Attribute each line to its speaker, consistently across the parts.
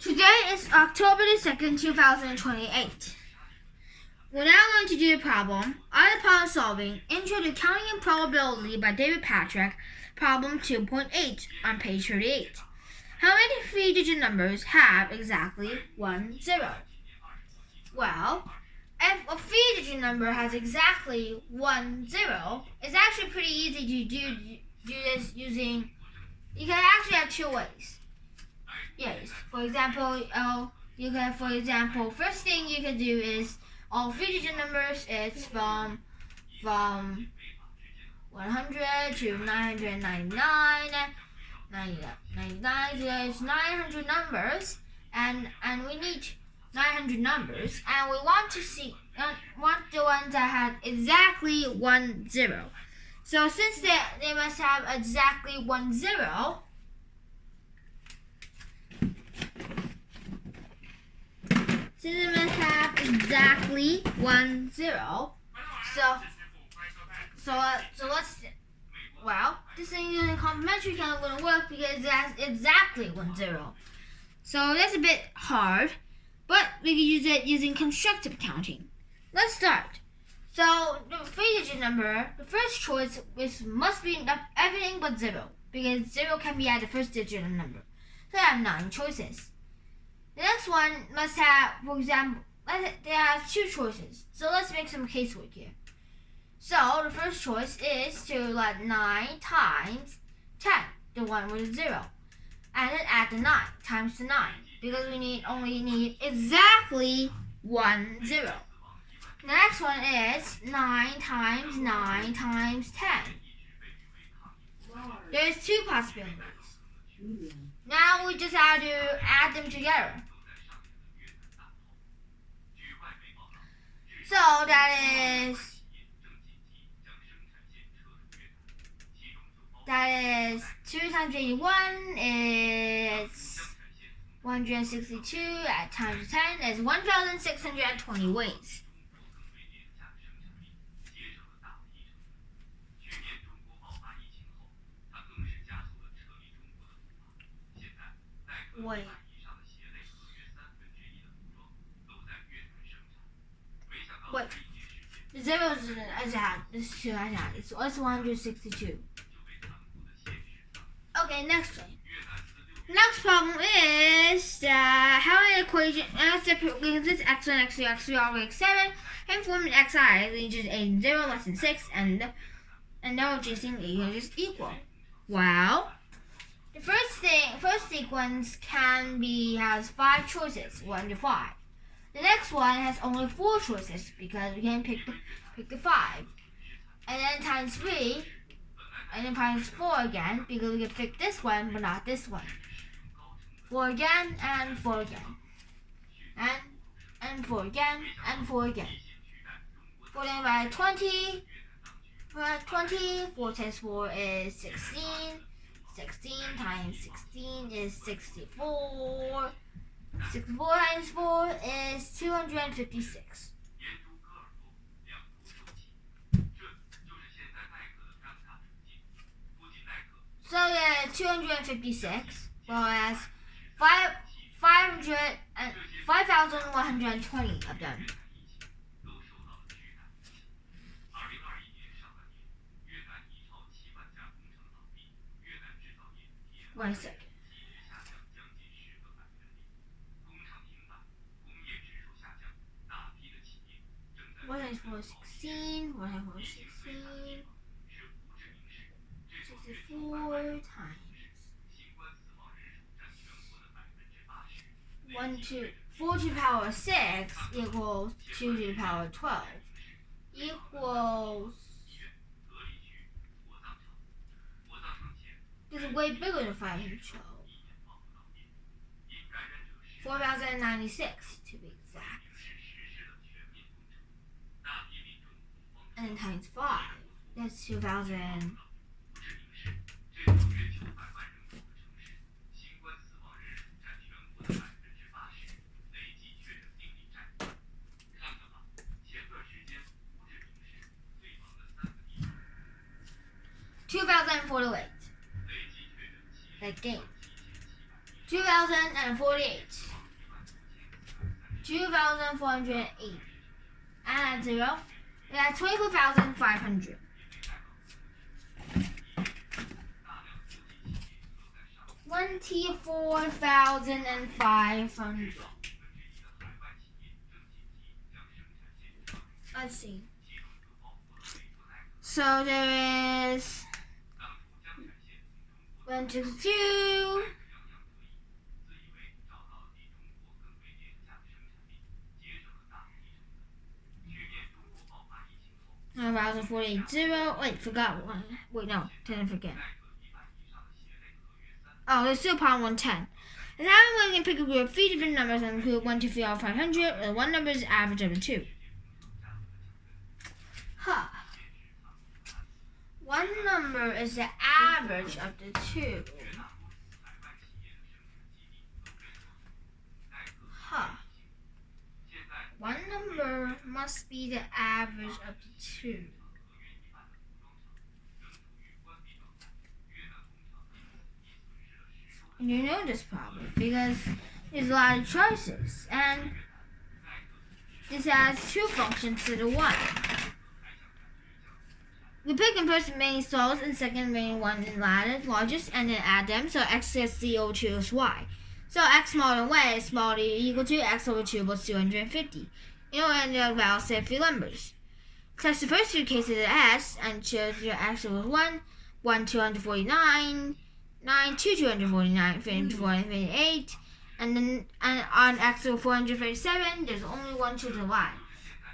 Speaker 1: Today is October the 2nd, 2028. We're now going to do the problem, Other Problem Solving, Intro to Counting and Probability by David Patrick, problem 2.8 on page 38. How many three-digit numbers have exactly 1 0? Well, if a three-digit number has exactly 1 0, it's actually pretty easy to do this using, you can actually have two ways. Yes, for example, first thing you can do is all three-digit numbers. It's from 100 to 999. 99, there's 900 numbers, and we need 900 numbers, and we want the ones that have exactly 1 0. So since they must have exactly 1 0. Since it must have exactly 1 0, so let's, well, this thing using complementary count wouldn't work because that's exactly 1 0. So that's a bit hard, but we can use it using constructive counting. Let's start. So the three-digit number, the first choice must be everything but 0, because 0 can be at the first digit of the number. So I have 9 choices. The next one must have, for example, they have 2 choices. So let's make some casework here. So the first choice is to let 9 times 10, the one with a 0, and then add the 9 times the 9, because we only need exactly 1 0. The next one is 9 times 9 times 10. There's 2 possibilities. Now we just have to add them together. So that is 2 times 81 is 162 times 10 is 1,620 weights. Wait. The zeros is out. This is out. It's 162. Okay, next one. Next problem is how an equation this x1, x2, x3 all the way to 7 and form an xi ranges 8 and 0 less than 6 and no adjacent is equal. Well, the first sequence has 5 choices, 1 to 5. The next one has only 4 choices because we can pick the 5, and then times 3, and then times 4 again because we can pick this one but not this one. 4 again and 4 again, and 4 again and 4 again. 4 divided by 20. 4 times 4 is 16. 16 times 16 is 64. 64 times 4 is 256. So 256 as 5,120 of them. One second. 1 times 4 is 16. 1 times 4 is 16. 64 times 4 to the power 6 equals 2 to the power 12 equals. This is way bigger than 512. 4,096 to be exact. And then times 5. That's 2,000. Again, 2048. 2,480. And 0. We got 24,500. $24,500. Let's see. So there is 162. 1,048. 0. Wait, forgot one. Wait, no, didn't forget. Oh, there's still pound 110. And now we're going to pick a group of 3 different numbers and include 1, 2, 3, or 500. And one number is the average of the 2. Huh. One number is the average of the 2. Huh. One number must be the average of the 2. And you know this problem because there's a lot of choices, and this has 2 functions to the 1. We pick in first main smallest and second main one in largest, and then add them. So x is CO2 is y. So x smaller than y is smaller equal to x over 2 plus 250. You know, and the values set 3 numbers. Test the first 2 cases as and choose your x equals 1, 249, 9, 249, 458, and then on x equals 437, there's only one chosen y.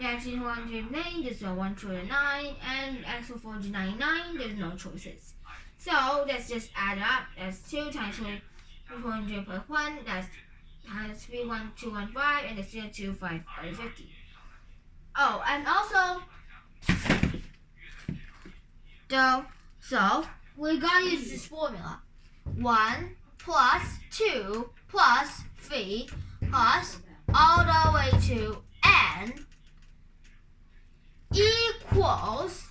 Speaker 1: X equals 109, there's no one chosen 9, and x equals 499, there's no choices. So let's just add up. That's 2 times 400 plus 1, that's times 31215, and it's 250. Oh, and also, so we gotta use this formula. 1 plus 2 plus 3 plus all the way to n equals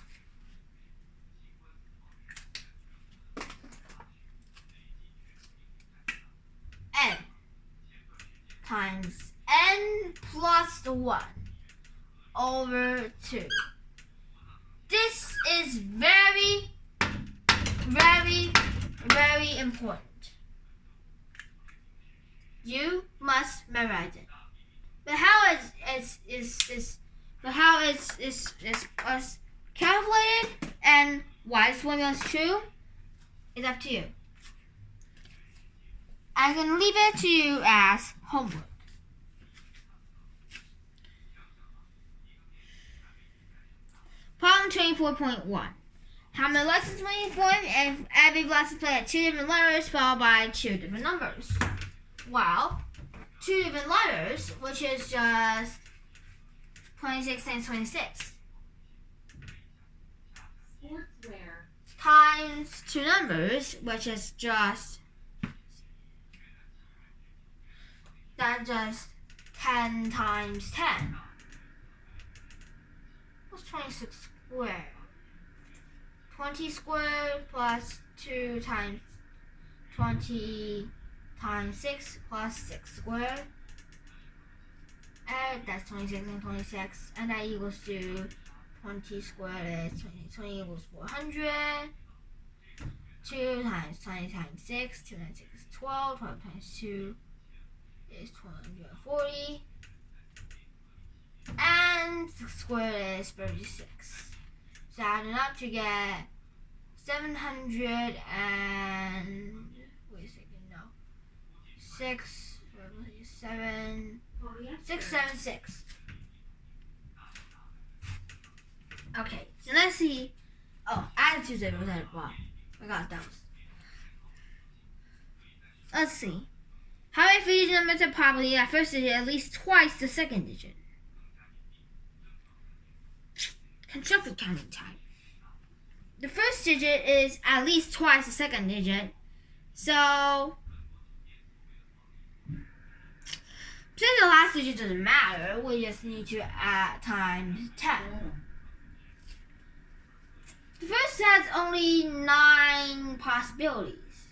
Speaker 1: n times n plus 1 over 2. This is very, very, very important. You must memorize it. But how is calculated and why this formula is true is up to you. I can leave it to you as homework. Problem 24.1. How many lessons will you form if every lesson played at 2 different letters followed by 2 different numbers? Well, 2 different letters, which is just 26 times 26. Times 2 numbers, which is just 10 times 10. What's 26 squared? 20 squared plus 2 times 20 times 6 plus 6 squared. And that's 26 and 26. And that equals to 20 squared is 20. 20 equals 400. 2 times 20 times 6. 2 times 6 is 12. 12 times 2 is 240. And 6 squared is 36. So adding up to get 700 and wait a second, no. 676. Okay, so let's see. Oh, add 2 zeros at the bottom. I got those. Let's see. How many 3-digit numbers are probably at first digit at least twice the second digit? Constructive counting time. The first digit is at least twice the second digit. So, since the last digit doesn't matter, we just need to add times 10. The first has only 9 possibilities.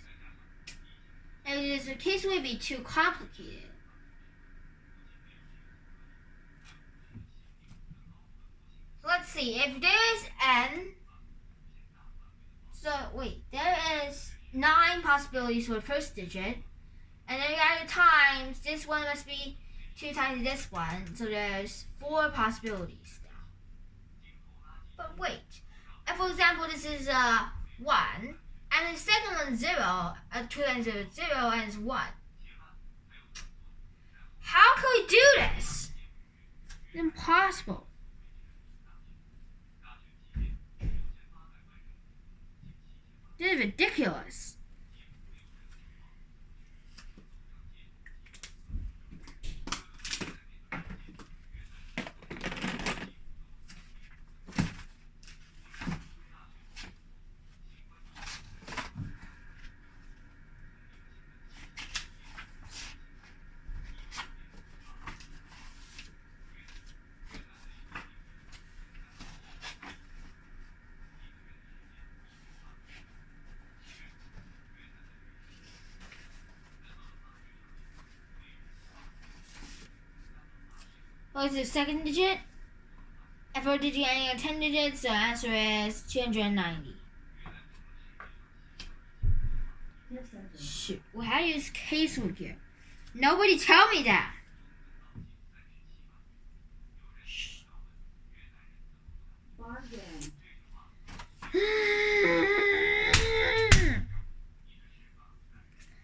Speaker 1: And the case would be too complicated. let's see. If there is n, so wait, there is 9 possibilities for the first digit, and then you gotta times this one must be 2 times this one, so there's 4 possibilities now. But wait, and for example, this is 1, and the second one 0, 2 times 0 is 0, and it's 1. How can we do this? It's impossible. This is ridiculous. What is the second digit? And for a digit ending in 10 digits, the answer is 290. Shoot, well, how do you use case rule here? Nobody tell me that.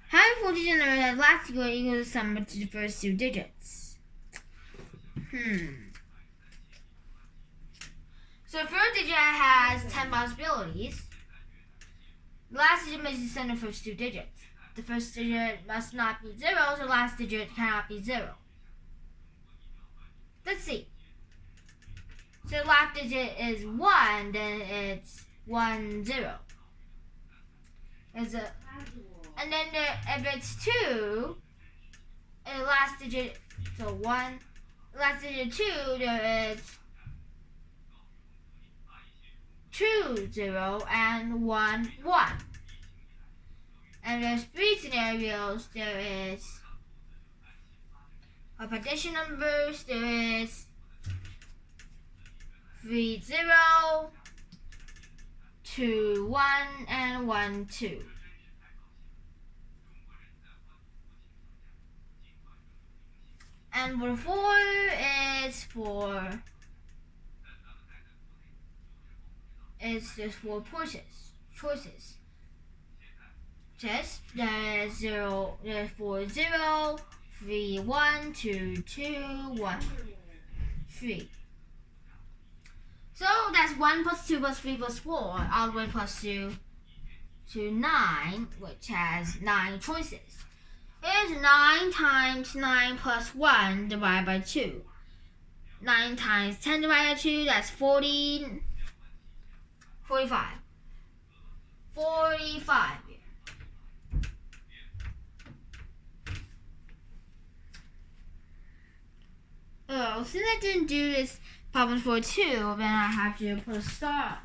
Speaker 1: How many 4 digit numbers has last equal the sum of the first 2 digits? So the first digit has 10 possibilities. The last digit must be the sum of the first 2 digits. The first digit must not be 0, so the last digit cannot be 0. Let's see. So the last digit is 1, then it's 1, 0. And then if it's 2, and the last digit, so 1, last digit 2, there is 2, 0, and 1, 1. And there's 3 scenarios. There is a partition numbers. There is 3, 0, 2, 1, and 1, 2. And for 4 is 4. It's just 4 choices. Just there's 0, there's 4, 0, 3, 1, 2, 2, 1, 3. So that's 1 plus 2 plus 3 plus 4, all the way plus 2 to 9, which has 9 choices. It's 9 times 9 plus 1 divided by 2. 9 times 10 divided by 2, that's 45. 45. Oh, since I didn't do this problem for 2, then I have to put a star.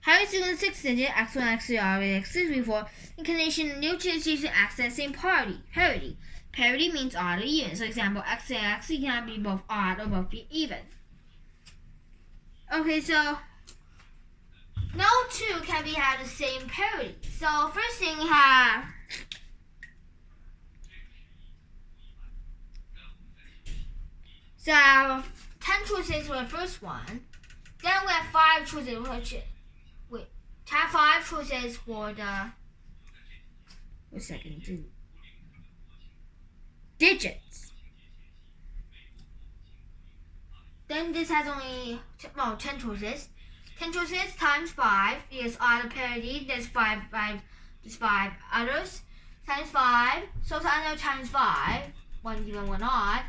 Speaker 1: Having sequence 6 digit x1, x2, r8, x3, 4 in combination new choosing x and same parity. Parity means odd or even. So example, x and x can be both odd or both be even. Okay, so no 2 can be have the same parity. So first thing we have so I have 10 choices for the first one. Then we have 5 choices which have 5 choices for the digits. Then this has only 10 choices. 10 choices times 5 is odd parity. There's 5 others times 5. So another times 5, 1 even 1 odd,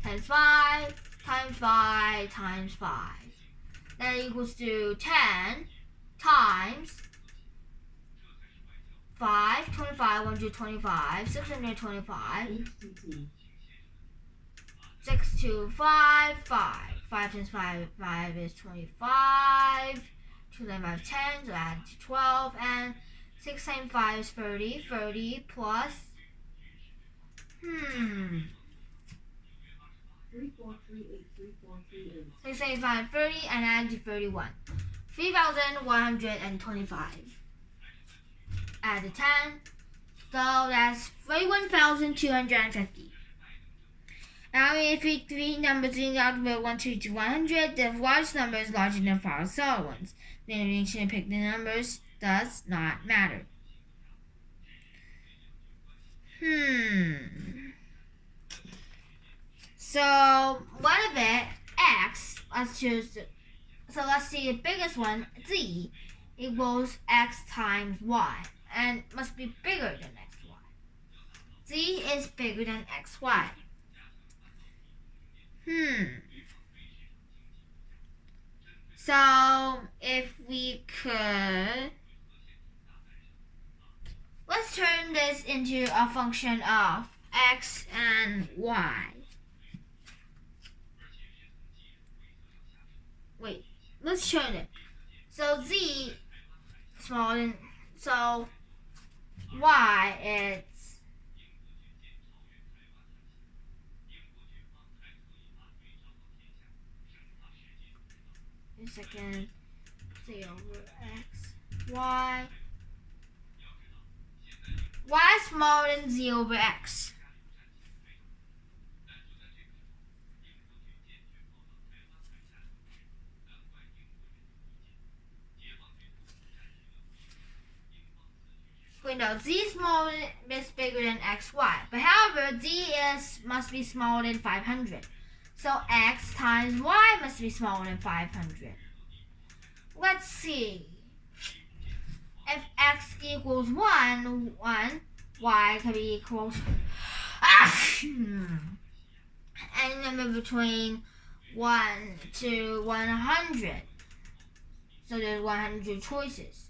Speaker 1: times 5 times 5 times 5. That equals to 10 times 5, 25, 125, 625, 6, 2, 5, 5. 5 times 5 is 25. 2 times 5 is 10, so add to 12. And 6 times 5 is 30. 30 plus. 6 times 5 is 30 and add to 31. 3,125. Add the 10. So that's 31,250. Now if we three numbers in the alphabet 1 to 100, the largest number is larger than 5 smaller ones. The intervention to pick the numbers does not matter. So what if x, let's choose, so let's see the biggest one, z, equals x times y, and must be bigger than xy. Z is bigger than xy. So if we could, let's turn this into a function of x and y. Wait, let's turn it. So z smaller than, so y is a second z over x, y is smaller than z over x. We know z is bigger than xy, but however z must be smaller than 500. So x times y must be smaller than 500. Let's see. If x equals 1, y can be equals any number between 1 to 100. So there's 100 choices.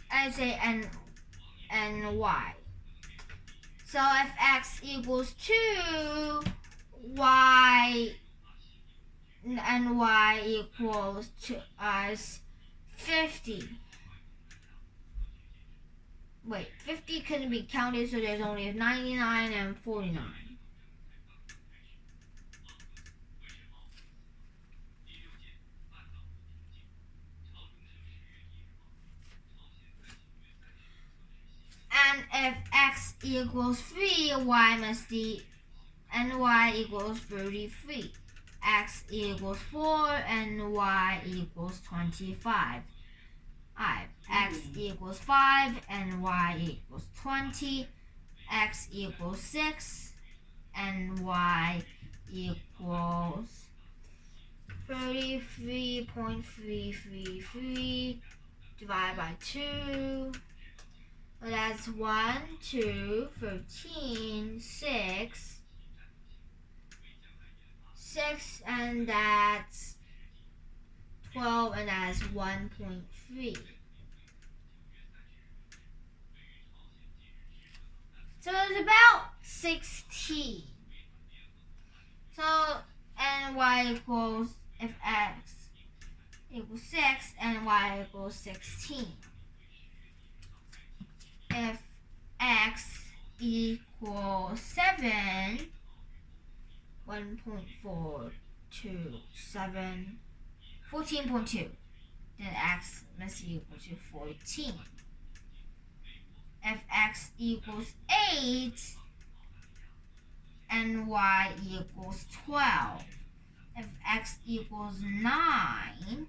Speaker 1: I say and y. So if x equals 2, y and y equals to us 50. Wait, 50 couldn't be counted, so there's only 99 and 49. And if x equals 3, y must be, and y equals 33. X equals 4 and y equals 25. X equals 5 and y equals 20. X equals 6 and y equals 33.333 divided by 2. So that's 1, 2, 13, 6, and that's 12, and that's 1.3. So it's about 16. So, and y equals, if x equals 6, and y equals 16. If x equals 7, 1.427, 14.2, then x must be equal to 14. If x equals 8 and y equals 12, if x equals 9,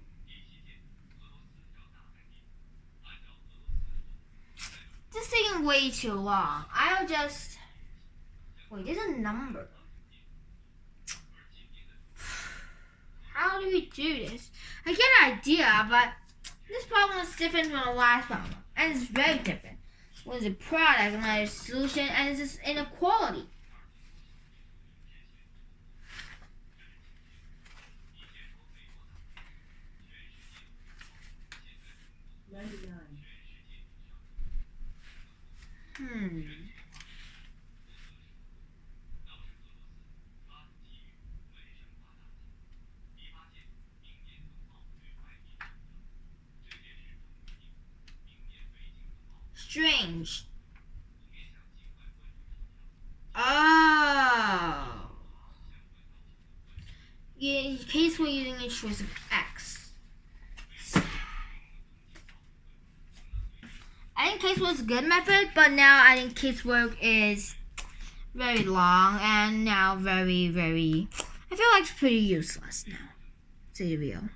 Speaker 1: this is taking way too long. I'll just, wait, there's a number. How do we do this? I get an idea, but this problem is different from the last problem, and it's very different. One is a product, another is a solution, and it's just inequality. strange. Oh. In case we're using a choice of X. I think casework is a good method, but now I think casework is very long and now very, I feel like it's pretty useless now. To be real.